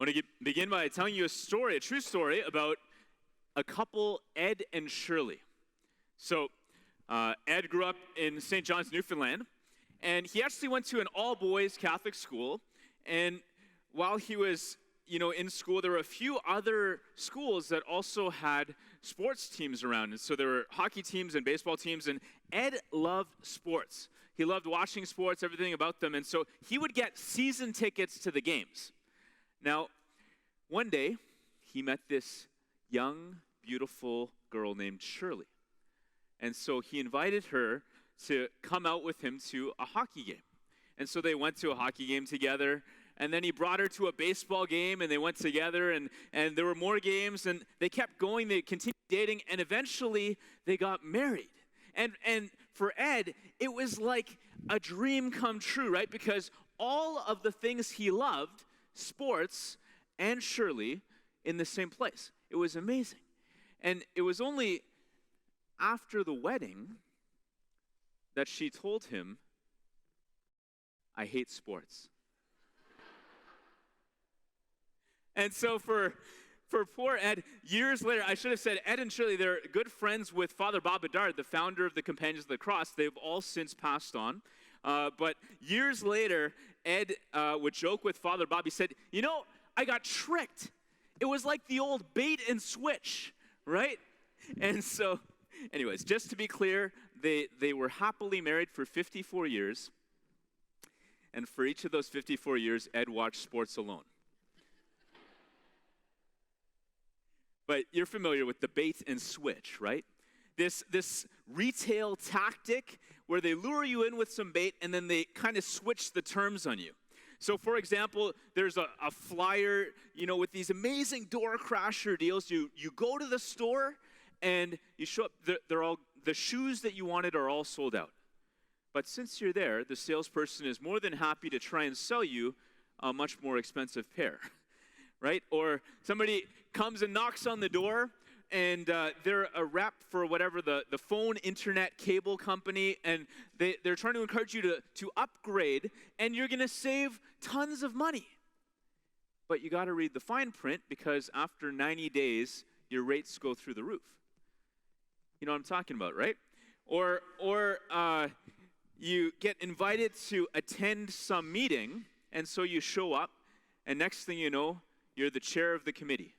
I want to begin by telling you a story, a true story about a couple, Ed and Shirley. So, Ed grew up in St. John's, Newfoundland, and he actually went to an all-boys Catholic school. And while he was, in school, there were a few other schools that also had sports teams around. And so there were hockey teams and baseball teams, and Ed loved sports. He loved watching sports, everything about them, and so he would get season tickets to the games. Now, one day, he met this young, beautiful girl named Shirley. And so he invited her to come out with him to a hockey game. And so they went to a hockey game together, and then he brought her to a baseball game, and they went together, and there were more games, and they kept going, they continued dating, and eventually they got married. And for Ed, it was like a dream come true, right? Because all of the things he loved, sports and Shirley, in the same place. It was amazing. And it was only after the wedding that she told him, "I hate sports." And so for poor Ed, years later, I should have said Ed and Shirley, they're good friends with Father Bob Bedard, the founder of the Companions of the Cross. They've all since passed on. But years later, Ed would joke with Father Bob. He said, I got tricked. It was like the old bait and switch, right? And so, anyways, just to be clear, they were happily married for 54 years. And for each of those 54 years, Ed watched sports alone. But you're familiar with the bait and switch, right? This retail tactic where they lure you in with some bait and then they kind of switch the terms on you. So, for example, there's a flyer, with these amazing door crasher deals. You go to the store and you show up. The shoes that you wanted are all sold out. But since you're there, the salesperson is more than happy to try and sell you a much more expensive pair, right? Or somebody comes and knocks on the door, and they're a rep for whatever the phone, internet, cable company, and they're trying to encourage you to upgrade, and you're going to save tons of money. But you got to read the fine print, because after 90 days, your rates go through the roof. You know what I'm talking about, right? Or you get invited to attend some meeting, and so you show up, and next thing you know, you're the chair of the committee.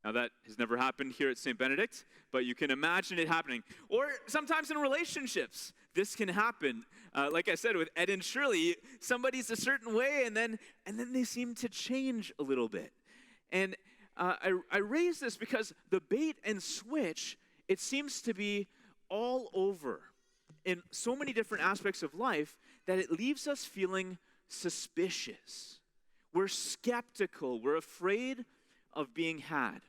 Now, that has never happened here at St. Benedict, but you can imagine it happening. Or sometimes in relationships, this can happen. Like I said, with Ed and Shirley, somebody's a certain way, and then they seem to change a little bit. And I raise this because the bait and switch, it seems to be all over in so many different aspects of life that it leaves us feeling suspicious. We're skeptical. We're afraid of being had.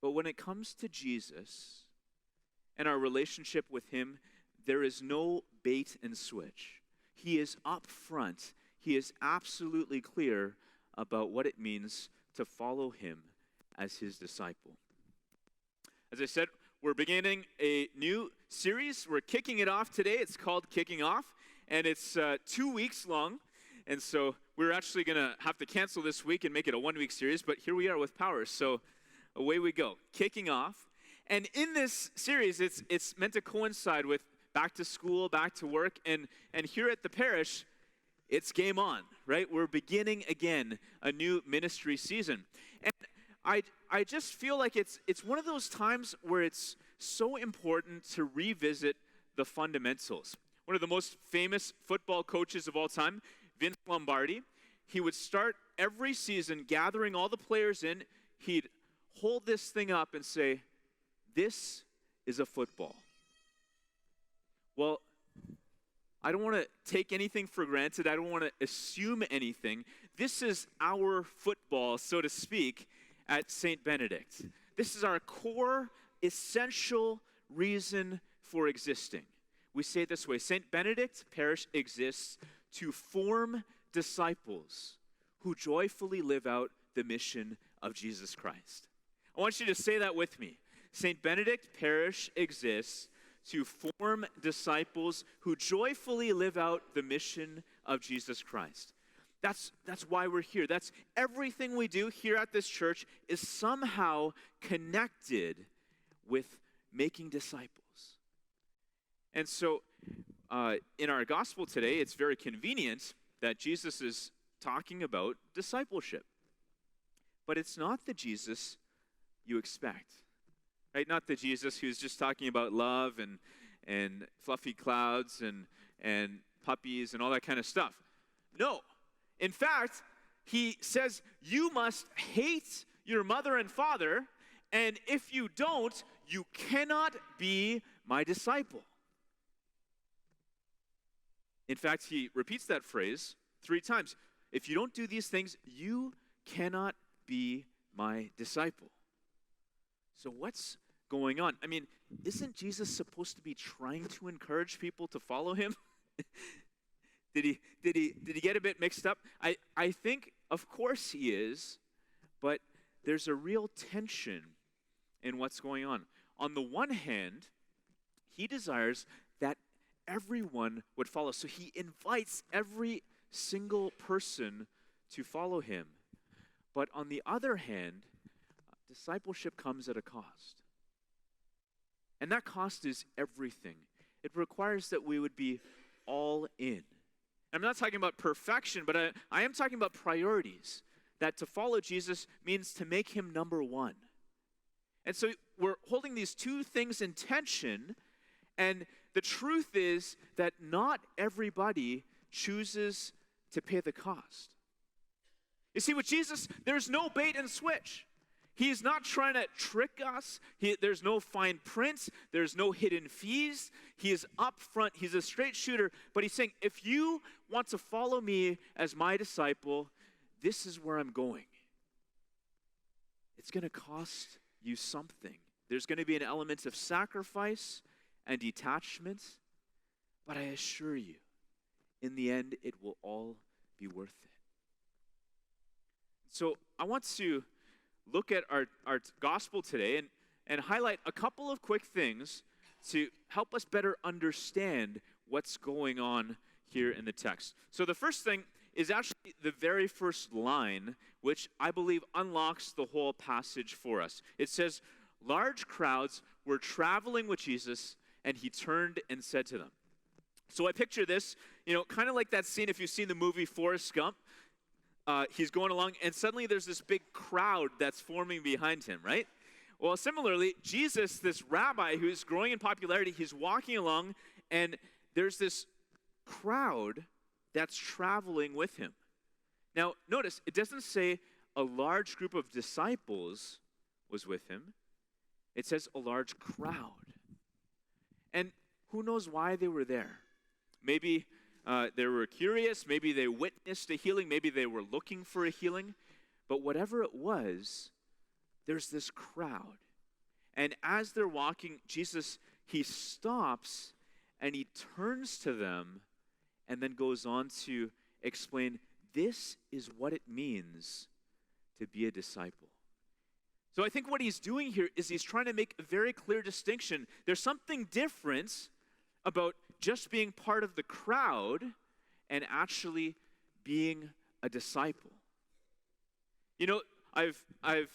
But when it comes to Jesus and our relationship with him, there is no bait and switch. He is up front. He is absolutely clear about what it means to follow him as his disciple. As I said, we're beginning a new series. We're kicking it off today. It's called Kicking Off, and it's 2 weeks long. And so we're actually going to have to cancel this week and make it a 1-week series, but here we are with power. So away we go, kicking off. And in this series, it's meant to coincide with back to school, back to work, and here at the parish, it's game on, right? We're beginning again a new ministry season. And I just feel like it's one of those times where it's so important to revisit the fundamentals. One of the most famous football coaches of all time, Vince Lombardi, he would start every season gathering all the players in. He'd hold this thing up and say, "This is a football." Well, I don't want to take anything for granted. I don't want to assume anything. This is our football, so to speak, at St. Benedict. This is our core, essential reason for existing. We say it this way: St. Benedict Parish exists to form disciples who joyfully live out the mission of Jesus Christ. I want you to say that with me. St. Benedict Parish exists to form disciples who joyfully live out the mission of Jesus Christ. That's why we're here. That's everything we do here at this church is somehow connected with making disciples. And so in our gospel today, it's very convenient that Jesus is talking about discipleship. But it's not the Jesus you expect, right? Not the Jesus who's just talking about love and fluffy clouds and puppies and all that kind of stuff. No. In fact, he says, you must hate your mother and father, and if you don't, you cannot be my disciple. In fact, he repeats that phrase 3 times. If you don't do these things, you cannot be my disciple. So what's going on? I mean, isn't Jesus supposed to be trying to encourage people to follow him? Did he get a bit mixed up? I think, of course he is, but there's a real tension in what's going on. On the one hand, he desires that everyone would follow. So he invites every single person to follow him. But on the other hand, discipleship comes at a cost. And that cost is everything. It requires that we would be all in. I'm not talking about perfection, but I am talking about priorities. That to follow Jesus means to make him number one. And so we're holding these 2 things in tension, and the truth is that not everybody chooses to pay the cost. You see, with Jesus, there's no bait and switch. He's not trying to trick us. There's no fine print. There's no hidden fees. He is upfront. He's a straight shooter. But he's saying, if you want to follow me as my disciple, this is where I'm going. It's going to cost you something. There's going to be an element of sacrifice and detachment. But I assure you, in the end, it will all be worth it. So I want to look at our gospel today and highlight a couple of quick things to help us better understand what's going on here in the text. So the first thing is actually the very first line, which I believe unlocks the whole passage for us. It says, large crowds were traveling with Jesus, and he turned and said to them. So I picture this, kind of like that scene if you've seen the movie Forrest Gump. He's going along, and suddenly there's this big crowd that's forming behind him, right? Well, similarly, Jesus, this rabbi who's growing in popularity, he's walking along, and there's this crowd that's traveling with him. Now, notice, it doesn't say a large group of disciples was with him. It says a large crowd. And who knows why they were there? Maybe they were curious, maybe they witnessed a healing, maybe they were looking for a healing. But whatever it was, there's this crowd. And as they're walking, Jesus, he stops and he turns to them and then goes on to explain, this is what it means to be a disciple. So I think what he's doing here is he's trying to make a very clear distinction. There's something different about just being part of the crowd and actually being a disciple. I've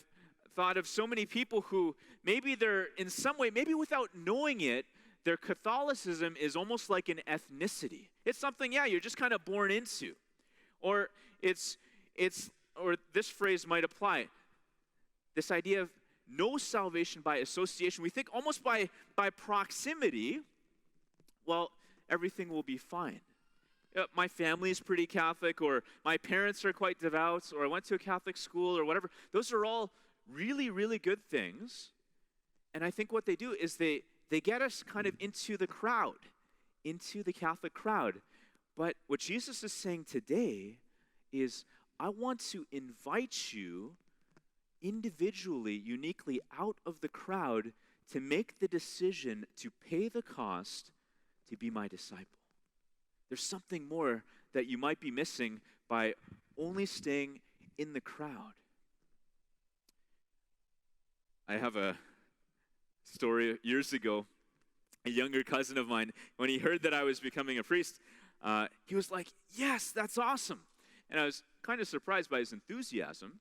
thought of so many people who maybe they're in some way, maybe without knowing it, their Catholicism is almost like an ethnicity. It's something, you're just kind of born into. Or or this phrase might apply. This idea of no salvation by association. We think almost by proximity, well, everything will be fine. My family is pretty Catholic, or my parents are quite devout, or I went to a Catholic school, or whatever. Those are all really, really good things. And I think what they do is they get us kind of into the crowd, into the Catholic crowd. But what Jesus is saying today is, I want to invite you individually, uniquely out of the crowd to make the decision to pay the cost to be my disciple. There's something more that you might be missing by only staying in the crowd. I have a story years ago. A younger cousin of mine, when he heard that I was becoming a priest, he was like, yes, that's awesome. And I was kind of surprised by his enthusiasm.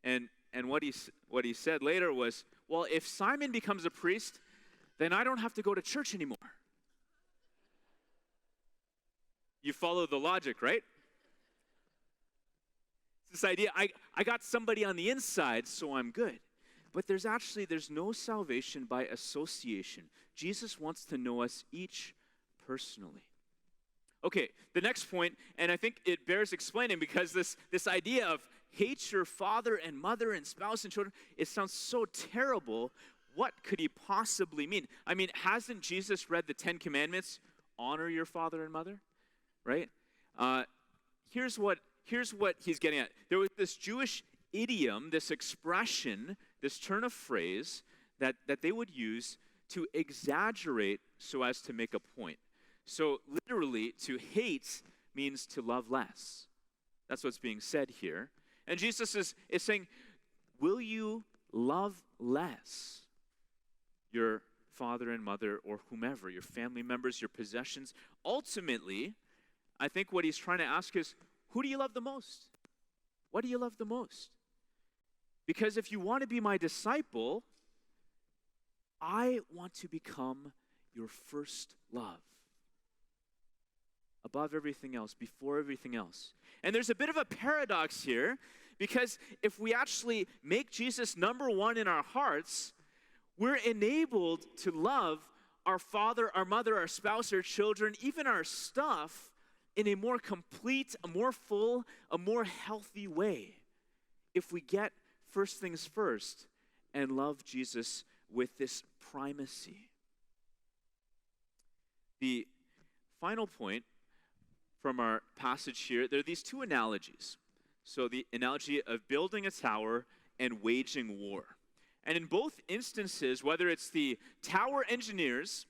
And what he said later was, well, if Simon becomes a priest, then I don't have to go to church anymore. You follow the logic, right? It's this idea, I got somebody on the inside, so I'm good. But there's no salvation by association. Jesus wants to know us each personally. Okay, the next point, and I think it bears explaining because this idea of hate your father and mother and spouse and children, it sounds so terrible. What could he possibly mean? I mean, hasn't Jesus read the 10 Commandments? Honor your father and mother, right? Here's what he's getting at. There was this Jewish idiom, this expression, this turn of phrase that they would use to exaggerate so as to make a point. So literally, to hate means to love less. That's what's being said here. And Jesus is saying, will you love less your father and mother or whomever, your family members, your possessions? Ultimately, I think what he's trying to ask is, who do you love the most? What do you love the most? Because if you want to be my disciple, I want to become your first love. Above everything else, before everything else. And there's a bit of a paradox here, because if we actually make Jesus number one in our hearts, we're enabled to love our father, our mother, our spouse, our children, even our stuff in a more complete, a more full, a more healthy way. If we get first things first and love Jesus with this primacy. The final point from our passage here, there are these two analogies. So the analogy of building a tower and waging war. And in both instances, whether it's the tower engineers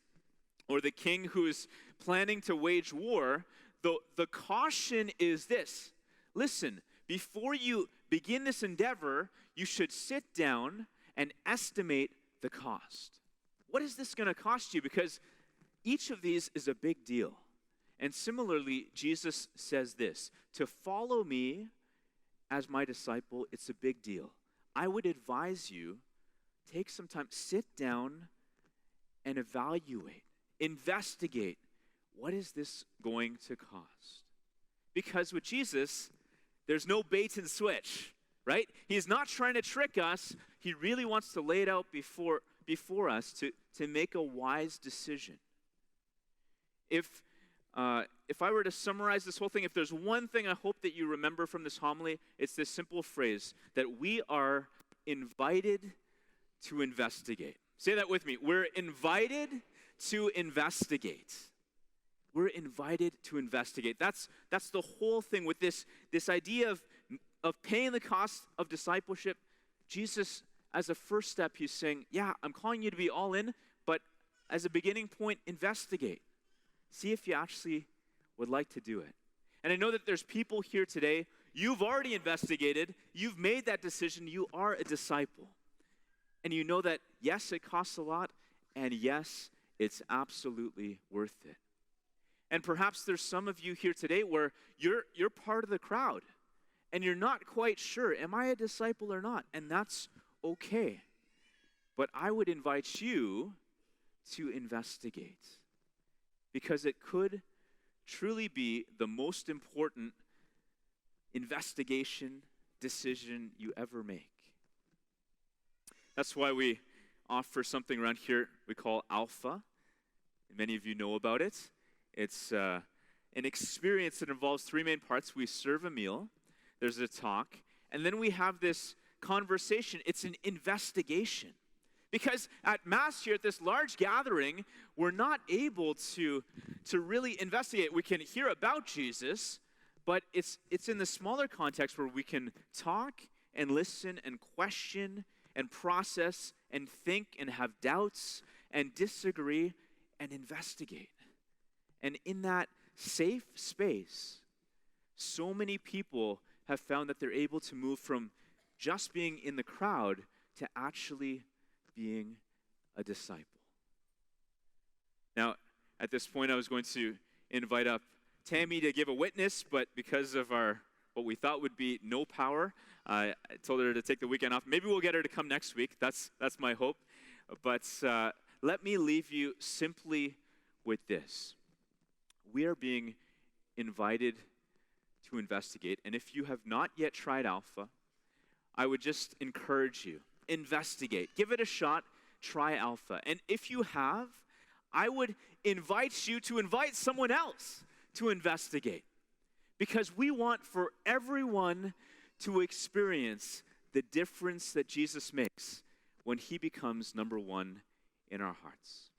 or the king who is planning to wage war, the caution is this. Listen, before you begin this endeavor, you should sit down and estimate the cost. What is this going to cost you? Because each of these is a big deal. And similarly, Jesus says this, to follow me as my disciple, it's a big deal. I would advise you, take some time, sit down and evaluate, investigate, what is this going to cost? Because with Jesus, there's no bait and switch, right? He's not trying to trick us. He really wants to lay it out before us to make a wise decision. If I were to summarize this whole thing, if there's one thing I hope that you remember from this homily, it's this simple phrase, that we are invited to investigate. Say that with me. We're invited to investigate. We're invited to investigate. That's the whole thing with this idea of paying the cost of discipleship. Jesus, as a first step, he's saying, yeah, I'm calling you to be all in, but as a beginning point, investigate. See if you actually would like to do it. And I know that there's people here today, you've already investigated, you've made that decision, you are a disciple. And you know that, yes, it costs a lot, and yes, it's absolutely worth it. And perhaps there's some of you here today where you're part of the crowd, and you're not quite sure, am I a disciple or not? And that's okay. But I would invite you to investigate. Because it could truly be the most important investigation decision you ever make. That's why we offer something around here we call Alpha. Many of you know about it. It's an experience that involves three main parts. We serve a meal, there's a talk, and then we have this conversation. It's an investigation. Because at Mass here, at this large gathering, we're not able to really investigate. We can hear about Jesus, but it's in the smaller context where we can talk and listen and question and process and think and have doubts and disagree and investigate. And in that safe space, so many people have found that they're able to move from just being in the crowd to actually being a disciple. Now, at this point, I was going to invite up Tammy to give a witness, but because of our what we thought would be no power. I told her to take the weekend off. Maybe we'll get her to come next week. That's my hope. But let me leave you simply with this. We are being invited to investigate. And if you have not yet tried Alpha, I would just encourage you, investigate. Give it a shot. Try Alpha. And if you have, I would invite you to invite someone else to investigate. Because we want for everyone to experience the difference that Jesus makes when he becomes number one in our hearts.